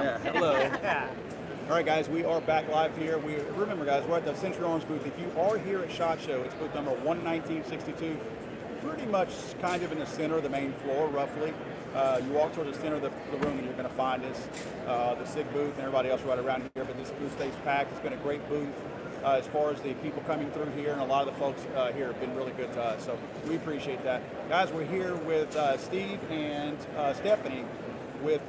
Yeah, hello. All right, guys, we are back live here. Remember, guys, we're at the Century Arms booth. If you are here at SHOT Show, it's booth number 11962, pretty much kind of in the center of the main floor, roughly. You walk towards the center of the room and you're going to find us, the SIG booth and everybody else right around here, but this booth stays packed. It's been a great booth as far as the people coming through here, and a lot of the folks here have been really good to us, so we appreciate that. Guys, we're here with Steve and Stephanie with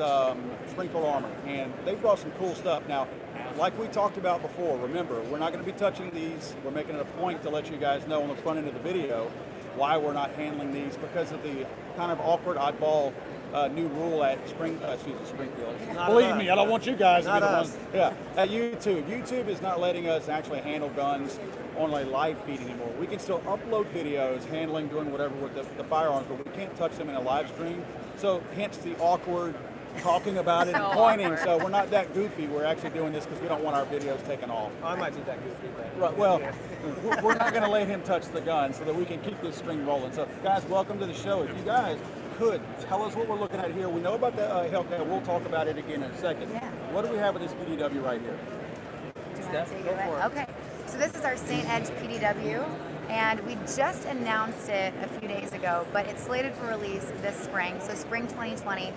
Springfield Armory, and they brought some cool stuff. Now, like we talked about before, remember, we're not going to be touching these. We're making it a point to let you guys know on the front end of the video why we're not handling these, because of the kind of awkward, oddball new rule at Springfield. Believe me, I don't want you guys to be the ones. Yeah, at YouTube. YouTube is not letting us actually handle guns on a live feed anymore. We can still upload videos handling, doing whatever with the firearms, but we can't touch them in a live stream. So hence the awkward talking about it and pointing. So we're not that goofy. We're actually doing this because we don't want our videos taken off. I might be that goofy. Right, well, we're not going to let him touch the gun so that we can keep this string rolling. So guys, welcome to the show. If you guys could tell us what we're looking at here. We know about the Hellcat. We'll talk about it again in a second. Yeah. What do we have with this PDW right here? Steph, go for it. Okay, so this is our St. Edge PDW, and we just announced it a few days ago, but it's slated for release this spring, so spring 2020.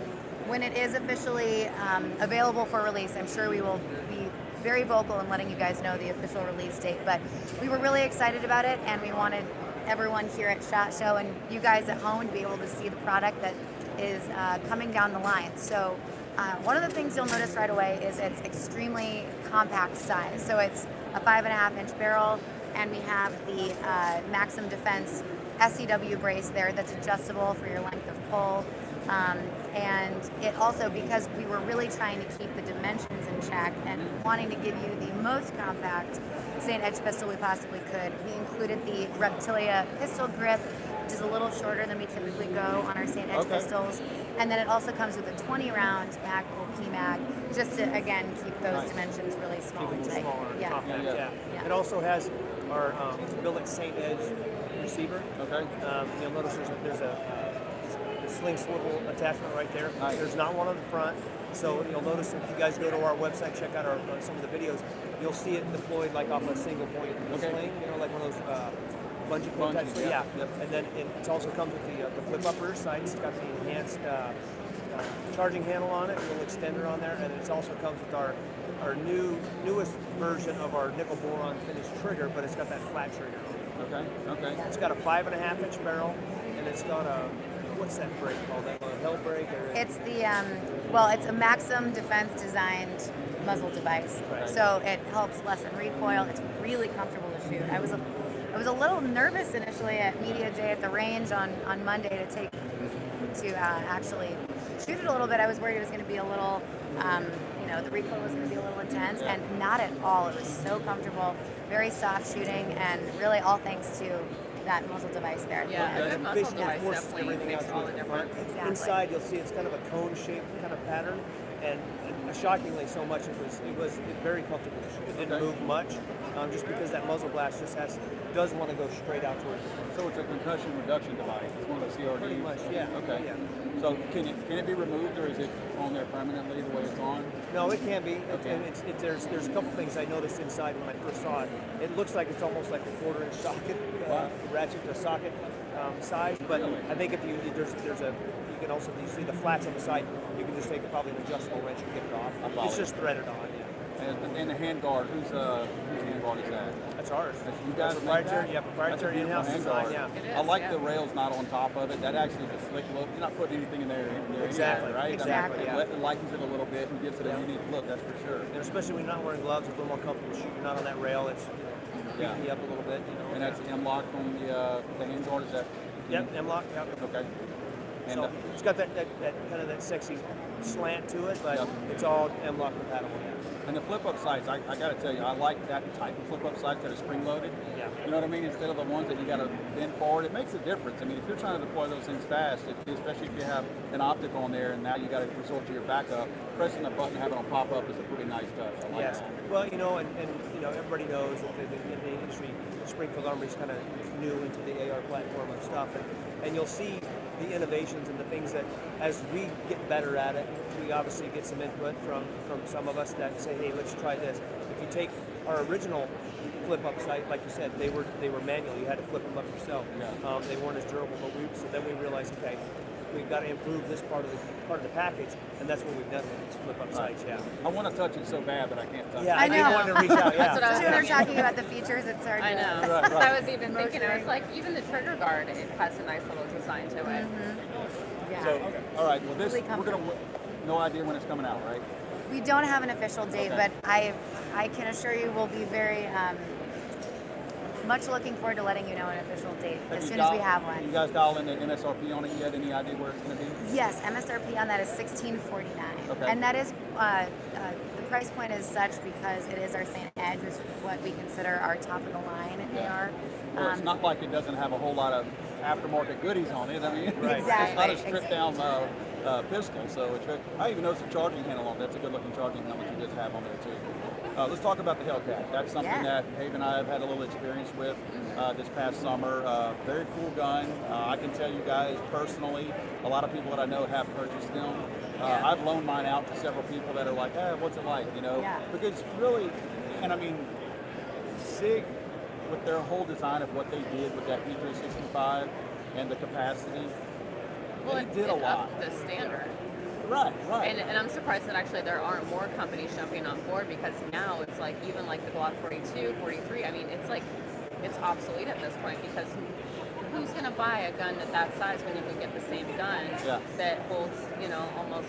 When it is officially available for release, I'm sure we will be very vocal in letting you guys know the official release date, but we were really excited about it, and we wanted everyone here at SHOT Show and you guys at home to be able to see the product that is coming down the line. So one of the things you'll notice right away is it's extremely compact size. So it's a 5.5-inch barrel, and we have the Maxim Defense SCW brace there that's adjustable for your length of pull. And it also, because we were really trying to keep the dimensions in check and wanting to give you the most compact St. Edge pistol we possibly could, we included the Reptilia pistol grip, which is a little shorter than we typically go on our St. Edge pistols. And then it also comes with a 20-round Magpul P-Mag, just to, again, keep those dimensions really small and tight. Yeah. It also has our billet St. Edge receiver. Okay. You'll notice there's a sling swivel attachment right there. Nice. There's not one on the front. So you'll notice if you guys go to our website, check out our some of the videos, you'll see it deployed like off a single point sling, like one of those bungee cord type. Yeah. Yep. And then it also comes with the flip up rear sights. It's got the enhanced charging handle on it, a little extender on there, and it also comes with our newest version of our nickel boron finished trigger, but it's got that flat trigger on it. Okay. It's got a 5.5-inch barrel, and it's got a what's that brake called? That Hell brake? Or It's the, it's a Maxim Defense designed muzzle device. Right. So it helps lessen recoil. It's really comfortable to shoot. I was a little nervous initially at Media Day at the range on Monday to actually shoot it a little bit. I was worried it was going to be a little, the recoil was going to be a little intense, and not at all. It was so comfortable, very soft shooting, and really all thanks to that muzzle device there. Yeah, the muzzle device forces definitely everything makes out all to the the front. difference. Exactly. Inside, you'll see it's kind of a cone-shaped kind of pattern, and shockingly so much it was very comfortable to shoot. It didn't move much, just because that muzzle blast does want to go straight out towards the front. So it's a concussion reduction device. It's one of the CRDs. Pretty much, yeah. Okay. Yeah. So can it be removed, or is it on there permanently the way it's on? No, it can be. Okay. And there's a couple things I noticed inside when I first saw it. It looks like it's almost like a 1/4-inch socket, ratchet to socket size. But Really? I think if you you can also, you see the flats on the side. You can just take probably an adjustable wrench and get it off. It's just threaded on. Yeah. And the hand guard, whose hand guard is that? That's ours. You guys That's make proprietary. that? Yeah, proprietary That's a beautiful in-house hand design. guard. Yeah. It is, I like yeah. the rails not on top of it. That actually is a slick look. You're not putting anything in there. Exactly, Anyway, right? exactly, I mean, yeah. It lightens it a little bit and gives it a unique look. That's for sure. And especially when you're not wearing gloves, it's a little more comfortable to shoot. You're not on that rail. It's beating you up a little bit. And that's M-lock on the hand guard. Is that? Yep, M-lock. Yep. Okay. And So it's got that kind of that sexy slant to it, but it's all M-lock compatible. And the flip-up sights, I got to tell you, I like that type of flip-up sights that are spring-loaded. Yeah. You know what I mean? Instead of the ones that you got to bend forward, it makes a difference. I mean, if you're trying to deploy those things fast, especially if you have an optic on there and now you got to resort to your backup, pressing the button and having it pop up is a pretty nice touch. I like Yes. that. Well, and everybody knows that in the industry, Springfield Armory is kind of new into the AR platform and stuff, and you'll see the innovations and the things that, as we get better at it, we obviously get some input from some of us that say, hey, let's try this. If you take our original flip-up sight, like you said, they were manual. You had to flip them up yourself. Yeah. They weren't as durable, so then we realized, okay, we've got to improve this part of the package, and that's what we've done with these flip-up sights. Yeah. I want to touch it so bad, but I can't touch it. I know. I wanted to reach out. Yeah. That's what I was When they're thinking. talking about the features, it's hard I to... know. Right, right. So I was even thinking, I was like, even the trigger guard, it has a nice little design to it. Yeah. So, all right, well, this, Really we're going to, no idea when it's coming out, right? We don't have an official date, Okay. but I can assure you we'll be very much looking forward to letting you know an official date as soon as we have You one. guys dial in the MSRP on it yet? Any idea where it's going to be? Yes, MSRP on that is $16.49, Okay. and that is the price point is such because it is our St. Edge, which is what we consider our top of the line AR. Well, it's not like it doesn't have a whole lot of aftermarket goodies on it. I mean, Right. it's not a Exactly. stripped down pistol. So it's very, I even noticed the charging handle on it. That's a good looking charging handle that you just have on there too. Let's talk about the Hellcat. That's something Yeah. that Dave and I have had a little experience with this past summer. Very cool gun. I can tell you guys personally, a lot of people that I know have purchased them. I've loaned mine out to several people that are like, hey, what's it like? You know, Yeah. because really, and I mean, SIG, with their whole design of what they did with that P365 and the capacity, Well, they it did a lot. upped the standard. Right, right. And I'm surprised that actually there aren't more companies jumping on board, because now it's like even like the Glock 42, 43, I mean, it's like, it's obsolete at this point, because who's going to buy a gun at that size when you can get the same gun Yeah. that holds, you know, almost,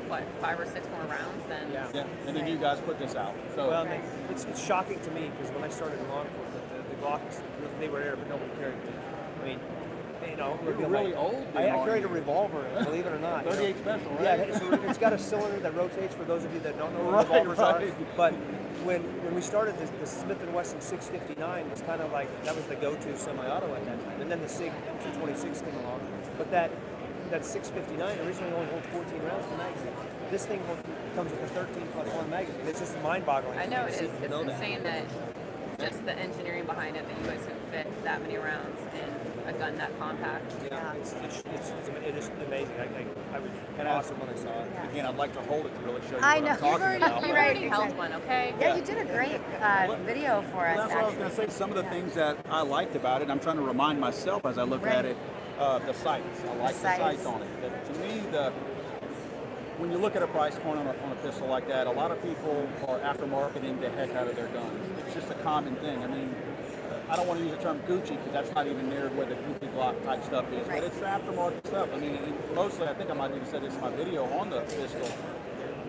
what, 5 or 6 more rounds than... Yeah, and then you guys put this out. So Well, it's shocking to me because when I started in law enforcement, the Glocks, they were there, but nobody carried them. I mean, you know, you were really old I then, carried a aren't you? revolver, believe it or not. you know. 38 special, right? Yeah, it's got a cylinder that rotates for those of you that don't know what Right, revolvers right. are. But when we started, the Smith & Wesson 659 was kind of like, that was the go-to semi-auto at that time. And then the SIG 226 came along. But that 659 originally only holds 14 rounds in the magazine. This thing comes with a 13+1 magazine. It's just mind-boggling. I know it is. to It's know that. insane that just the engineering behind it, that you guys can fit that many rounds in a gun that compact. Yeah, it is amazing. I was And awesome when I saw it. Again, I'd like to hold it to really show you I what know. I'm talking You've about. You Right, already held exactly. one, okay? Yeah, you did a great video for us. Well, that's what I was actually. going to say. Some of the things that I liked about it, I'm trying to remind myself as I look at it, the sights. I like the sights. sights on it. To me, when you look at a price point on a pistol like that, a lot of people are aftermarketing the heck out of their guns. It's just a common thing. I mean, I don't want to use the term Gucci because that's not even near where the Gucci Glock type stuff is, Right. but it's the aftermarket stuff. I mean, mostly, I think I might even said this in my video on the pistol.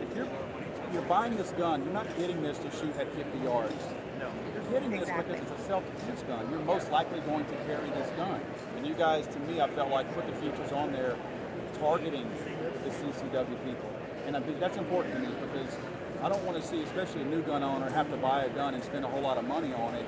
If you're buying this gun, you're not getting this to shoot at 50 yards. No. You're getting this Exactly. because it's a self-defense gun. You're most likely going to carry this gun. And you guys, to me, I felt like put the features on there targeting the CCW people. And I think that's important to me because I don't want to see, especially a new gun owner, have to buy a gun and spend a whole lot of money on it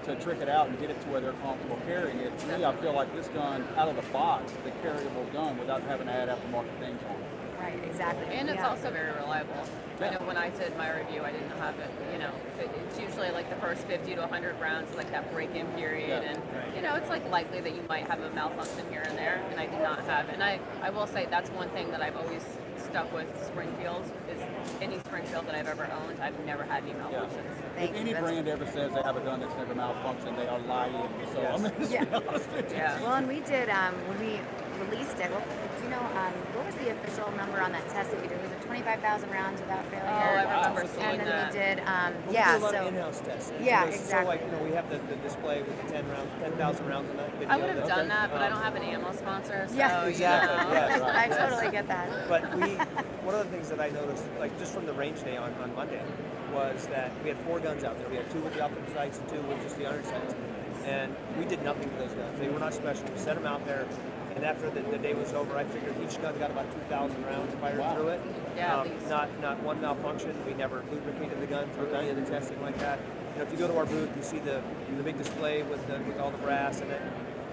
to trick it out and get it to where they're comfortable carrying it. To me, I feel like this gun, out of the box, the carryable gun without having to add aftermarket things on it. Right, exactly. And it's Yeah. also very reliable. I know when I did my review, I didn't have it, you know, it's usually like the first 50 to 100 rounds is like that break-in period. Yeah. And, Right. you know, it's like likely that you might have a malfunction here and there, and I did not have it. And I will say that's one thing that I've always stuck with Springfield is any Springfield that I've ever owned, I've never had any malfunctions. Thank If you. any That's- brand ever says they have a gun that's never malfunctioned, they are lying. So I'm going to Yeah. be honest with you. Yeah. Well, and we did when we released it. Well, do you know what was the official number on that test that we did? Was it 25,000 rounds without failure? Oh, I remember And seeing then that. we did, We yeah. do a lot So of in-house tests. Yeah, So, exactly. like, you know, we have the display with the 10,000 rounds in that video. I would have done Okay. that, but I don't have an ammo sponsor, so, Yeah, exactly, you know. yeah. I Right. totally get that. But one of the things that I noticed, like just from the range day on Monday, was that we had 4 guns out there. We had 2 with the optic sights and 2 with just the iron sights. And we did nothing with those guns. They were not special. We set them out there, and after the day was over, I figured each gun got about 2,000 rounds fired through it. Yeah, at least. Not one malfunction. We never lubricated the gun through any of the testing like that. You know, if you go to our booth, you see the big display with all the brass in it.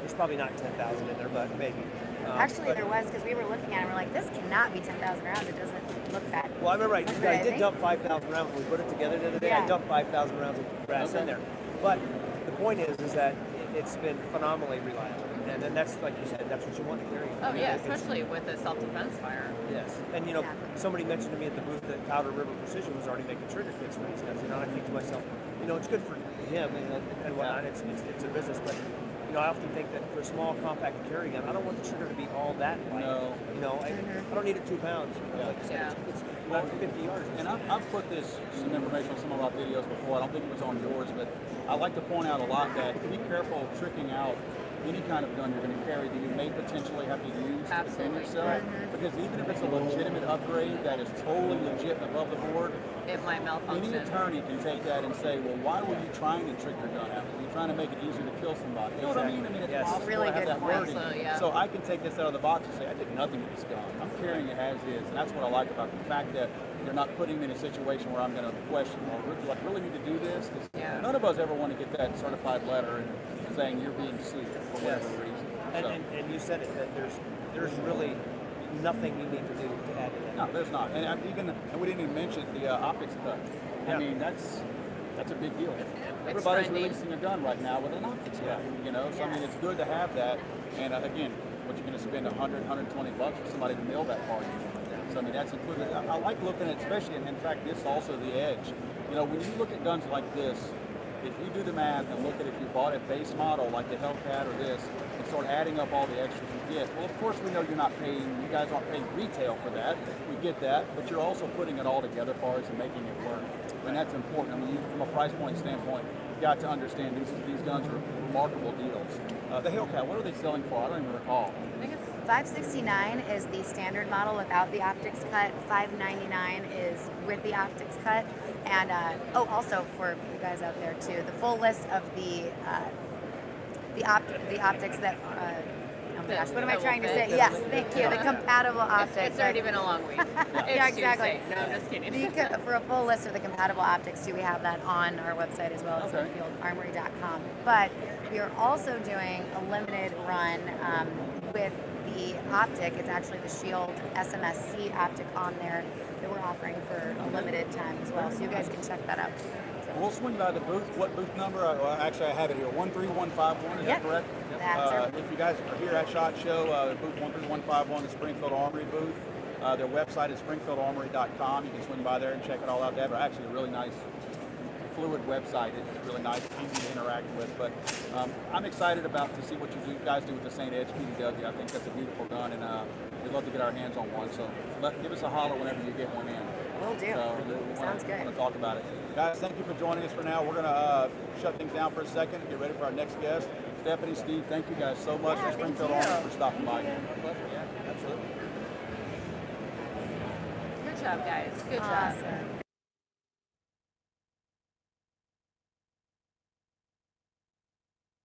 There's probably not 10,000 in there, but maybe. Actually, But- there was because we were looking at it. We're like, this cannot be 10,000 rounds. It doesn't look that. Well, I remember I I did think. dump 5,000 rounds when we put it together the other day. I Yeah. dumped 5,000 rounds of brass Okay. in there. But the point is that it's been phenomenally reliable. And and then that's like you said, that's what you want to carry. Oh yeah, especially with a self-defense fire. Yes, and somebody mentioned to me at the booth that Powder River Precision was already making trigger kits for these guys, and I think to myself, it's good for him and whatnot. It's a business, but I often think that for a small compact carry gun, I don't want the trigger to be all that light. No. I don't need it 2 pounds. Like you said, it's 50 yards. And I've put some information on some of our videos before. I don't think it was on yours, but I like to point out a lot that be careful tricking out any kind of gun you're going to carry that you may potentially have to use to defend yourself. Because even if it's a legitimate upgrade that is totally legit and above the board, it might malfunction. Any attorney can take that and say, well, why were you trying to trick your gun out? Were you trying to make it easier to kill somebody? You know what I mean? I mean, it's possible really to have good that point. wording. So I can take this out of the box and say, I did nothing with this gun. I'm carrying it as is. And that's what I like about the fact that you're not putting me in a situation where I'm going to question, well, do I really need to do this? Because none of us ever want to get that certified letter and saying you're being sued for whatever reason. And you said it, that there's really nothing you need to do to add to that. No, there's not. And we didn't even mention the optics cut. I mean, that's a big deal. Everybody's trending. releasing a gun right now with an optics cut. So I mean, it's good to have that. And again, what you're going to spend $100, $120 for somebody to mail that for you. So I mean, that's included. I like looking at, especially, and in fact, this also the edge. When you look at guns like this, if you do the math and look at if you bought a base model like the Hellcat or this, and start adding up all the extras you get, well, of course we know you guys aren't paying retail for that. We get that, but you're also putting it all together as far as making it work. And that's important. I mean, from a price point standpoint, you got to understand these guns are remarkable deals. The Hellcat, what are they selling for? I don't even recall. I think it's $569 is the standard model without the optics cut. $599 is with the optics cut. And also for you guys out there too, the full list of the optics that. Oh my gosh, what am I trying to say? Yes, thank you. The compatible optics. It's already been a long week. Yeah, exactly. Tuesday. No, I'm just kidding. For a full list of the compatible optics too, we have that on our website as well at SpringfieldArmory.com. But we are also doing a limited run with the optic. It's actually the Shield SMSC optic on there that we're offering for a limited time as well. So you guys can check that out. We'll swing by the booth. What booth number? Actually, I have it here. 13151. Is that correct? That's right. If you guys are here at SHOT Show, booth 13151, the Springfield Armory booth. Their website is springfieldarmory.com. You can swing by there and check it all out. They have actually a really nice, fluid website. It's really nice, easy to interact with. But I'm excited about to see what you guys do with the St. Edge PDW. I think that's a beautiful gun, and we'd love to get our hands on one. So give us a holler whenever you get one in. Will do. Sounds good. We're going to talk about it. Guys, thank you for joining us for now. We're going to shut things down for a second and get ready for our next guest. Stephanie, Steve, thank you guys so much for Springfield Armory for stopping by. Absolutely. Good job, guys. Good job. Awesome.